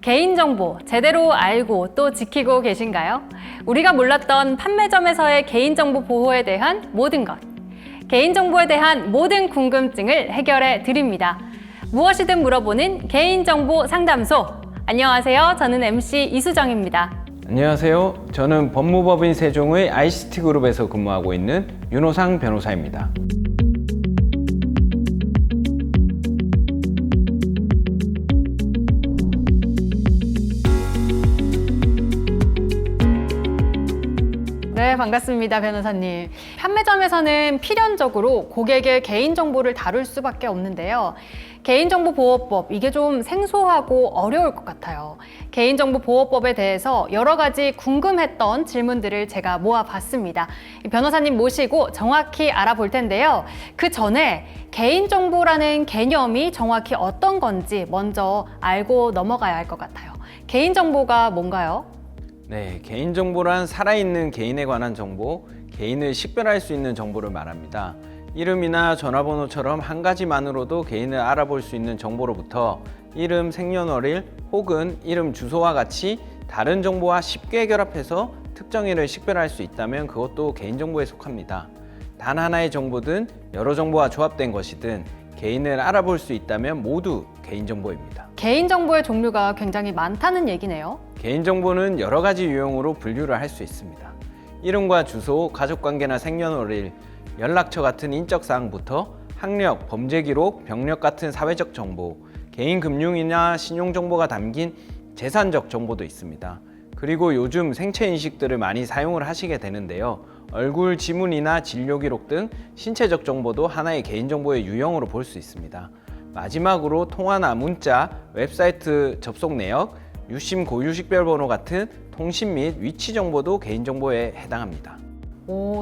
개인정보 제대로 알고 또 지키고 계신가요? 우리가 몰랐던 판매점에서의 개인정보 보호에 대한 모든 것. 개인정보에 대한 모든 궁금증을 해결해 드립니다. 무엇이든 물어보는 개인정보 상담소. 안녕하세요. 저는 MC 이수정입니다. 안녕하세요. 저는 법무법인 세종의 ICT그룹에서 근무하고 있는 윤호상 변호사입니다. 네, 반갑습니다, 변호사님. 판매점에서는 필연적으로 고객의 개인정보를 다룰 수밖에 없는데요. 개인정보보호법, 이게 좀 생소하고 어려울 것 같아요. 개인정보보호법에 대해서 여러 가지 궁금했던 질문들을 제가 모아봤습니다. 변호사님 모시고 정확히 알아볼 텐데요. 그 전에 개인정보라는 개념이 정확히 어떤 건지 먼저 알고 넘어가야 할 것 같아요. 개인정보가 뭔가요? 네, 개인정보란 살아있는 개인에 관한 정보, 개인을 식별할 수 있는 정보를 말합니다. 이름이나 전화번호처럼 한 가지만으로도 개인을 알아볼 수 있는 정보로부터 이름, 생년월일 혹은 이름, 주소와 같이 다른 정보와 쉽게 결합해서 특정인을 식별할 수 있다면 그것도 개인정보에 속합니다. 단 하나의 정보든 여러 정보와 조합된 것이든 개인을 알아볼 수 있다면 모두 개인정보입니다. 개인정보의 종류가 굉장히 많다는 얘기네요. 개인정보는 여러 가지 유형으로 분류를 할 수 있습니다. 이름과 주소, 가족관계나 생년월일, 연락처 같은 인적사항부터 학력, 범죄기록, 병력 같은 사회적 정보, 개인 금융이나 신용정보가 담긴 재산적 정보도 있습니다. 그리고 요즘 생체인식들을 많이 사용을 하시게 되는데요. 얼굴 지문이나 진료기록 등 신체적 정보도 하나의 개인정보의 유형으로 볼 수 있습니다. 마지막으로 통화나 문자, 웹사이트 접속 내역, 유심 고유식별번호 같은 통신 및 위치 정보도 개인정보에 해당합니다.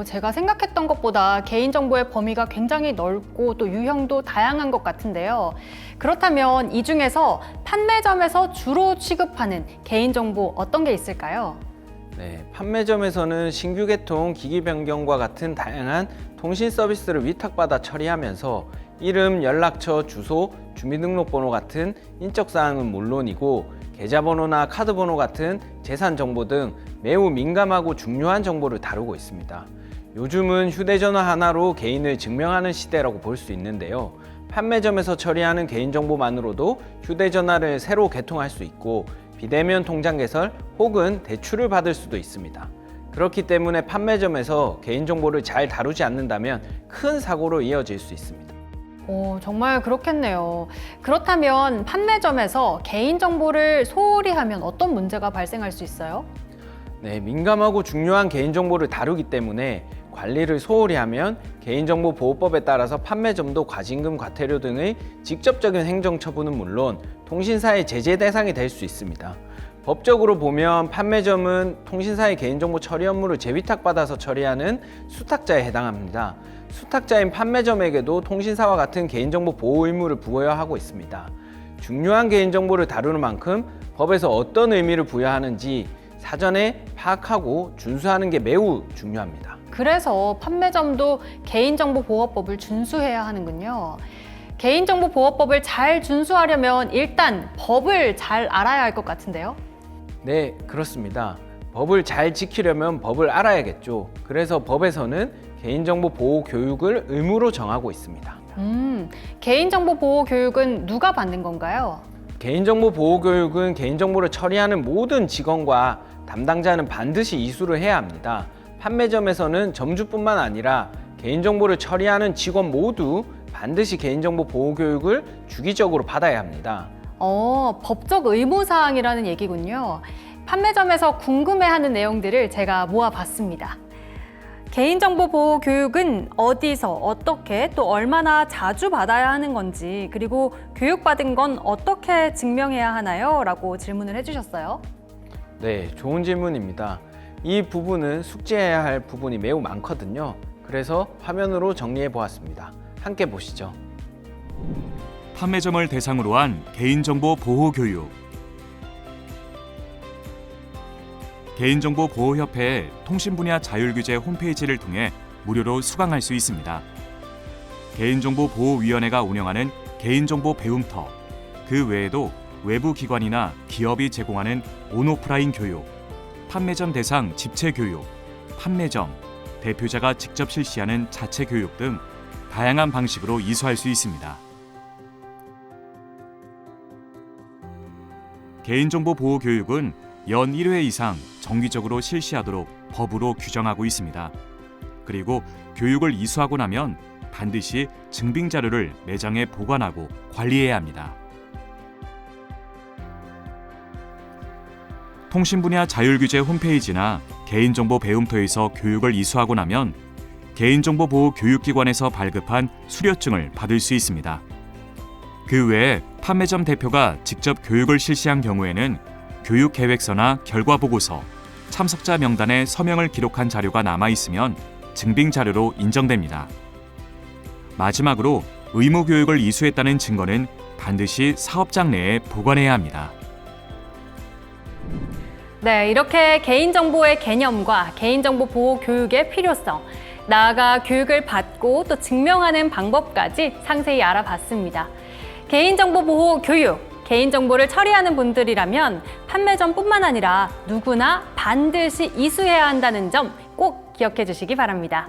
제가 생각했던 것보다 개인정보의 범위가 굉장히 넓고 또 유형도 다양한 것 같은데요. 그렇다면 이 중에서 판매점에서 주로 취급하는 개인정보 어떤 게 있을까요? 네, 판매점에서는 신규 개통, 기기 변경과 같은 다양한 통신 서비스를 위탁받아 처리하면서 이름, 연락처, 주소, 주민등록번호 같은 인적사항은 물론이고 계좌번호나 카드번호 같은 재산 정보 등 매우 민감하고 중요한 정보를 다루고 있습니다. 요즘은 휴대전화 하나로 개인을 증명하는 시대라고 볼 수 있는데요. 판매점에서 처리하는 개인정보만으로도 휴대전화를 새로 개통할 수 있고 비대면 통장 개설 혹은 대출을 받을 수도 있습니다. 그렇기 때문에 판매점에서 개인정보를 잘 다루지 않는다면 큰 사고로 이어질 수 있습니다. 정말 그렇겠네요. 그렇다면 판매점에서 개인정보를 소홀히 하면 어떤 문제가 발생할 수 있어요? 네, 민감하고 중요한 개인정보를 다루기 때문에 관리를 소홀히 하면 개인정보보호법에 따라서 판매점도 과징금, 과태료 등의 직접적인 행정처분은 물론 통신사의 제재 대상이 될 수 있습니다. 법적으로 보면 판매점은 통신사의 개인정보 처리 업무를 재위탁받아서 처리하는 수탁자에 해당합니다. 수탁자인 판매점에게도 통신사와 같은 개인정보 보호 의무를 부여하고 있습니다. 중요한 개인정보를 다루는 만큼 법에서 어떤 의미를 부여하는지 사전에 파악하고 준수하는 게 매우 중요합니다. 그래서 판매점도 개인정보보호법을 준수해야 하는군요. 개인정보보호법을 잘 준수하려면 일단 법을 잘 알아야 할 것 같은데요? 네, 그렇습니다. 법을 잘 지키려면 법을 알아야겠죠. 그래서 법에서는 개인정보 보호 교육을 의무로 정하고 있습니다. 개인정보 보호 교육은 누가 받는 건가요? 개인정보 보호 교육은 개인정보를 처리하는 모든 직원과 담당자는 반드시 이수를 해야 합니다. 판매점에서는 점주뿐만 아니라 개인정보를 처리하는 직원 모두 반드시 개인정보 보호 교육을 주기적으로 받아야 합니다. 법적 의무사항이라는 얘기군요. 판매점에서 궁금해하는 내용들을 제가 모아봤습니다. 개인정보 보호 교육은 어디서, 어떻게, 또 얼마나 자주 받아야 하는 건지, 그리고 교육받은 건 어떻게 증명해야 하나요? 라고 질문을 해주셨어요. 네, 좋은 질문입니다. 이 부분은 숙지해야 할 부분이 매우 많거든요. 그래서 화면으로 정리해 보았습니다. 함께 보시죠. 판매점을 대상으로 한 개인정보 보호 교육. 개인정보보호협회의 통신분야 자율규제 홈페이지를 통해 무료로 수강할 수 있습니다. 개인정보보호위원회가 운영하는 개인정보 배움터, 그 외에도 외부 기관이나 기업이 제공하는 온오프라인 교육, 판매점 대상 집체 교육, 판매점, 대표자가 직접 실시하는 자체 교육 등 다양한 방식으로 이수할 수 있습니다. 개인정보 보호 교육은 연 1회 이상 정기적으로 실시하도록 법으로 규정하고 있습니다. 그리고 교육을 이수하고 나면 반드시 증빙 자료를 매장에 보관하고 관리해야 합니다. 통신분야 자율규제 홈페이지나 개인정보 배움터에서 교육을 이수하고 나면 개인정보보호교육기관에서 발급한 수료증을 받을 수 있습니다. 그 외에 판매점 대표가 직접 교육을 실시한 경우에는 교육계획서나 결과보고서, 참석자 명단에 서명을 기록한 자료가 남아있으면 증빙 자료로 인정됩니다. 마지막으로 의무교육을 이수했다는 증거는 반드시 사업장 내에 보관해야 합니다. 네, 이렇게 개인정보의 개념과 개인정보 보호 교육의 필요성, 나아가 교육을 받고 또 증명하는 방법까지 상세히 알아봤습니다. 개인정보 보호 교육, 개인정보를 처리하는 분들이라면 판매점뿐만 아니라 누구나 반드시 이수해야 한다는 점 꼭 기억해 주시기 바랍니다.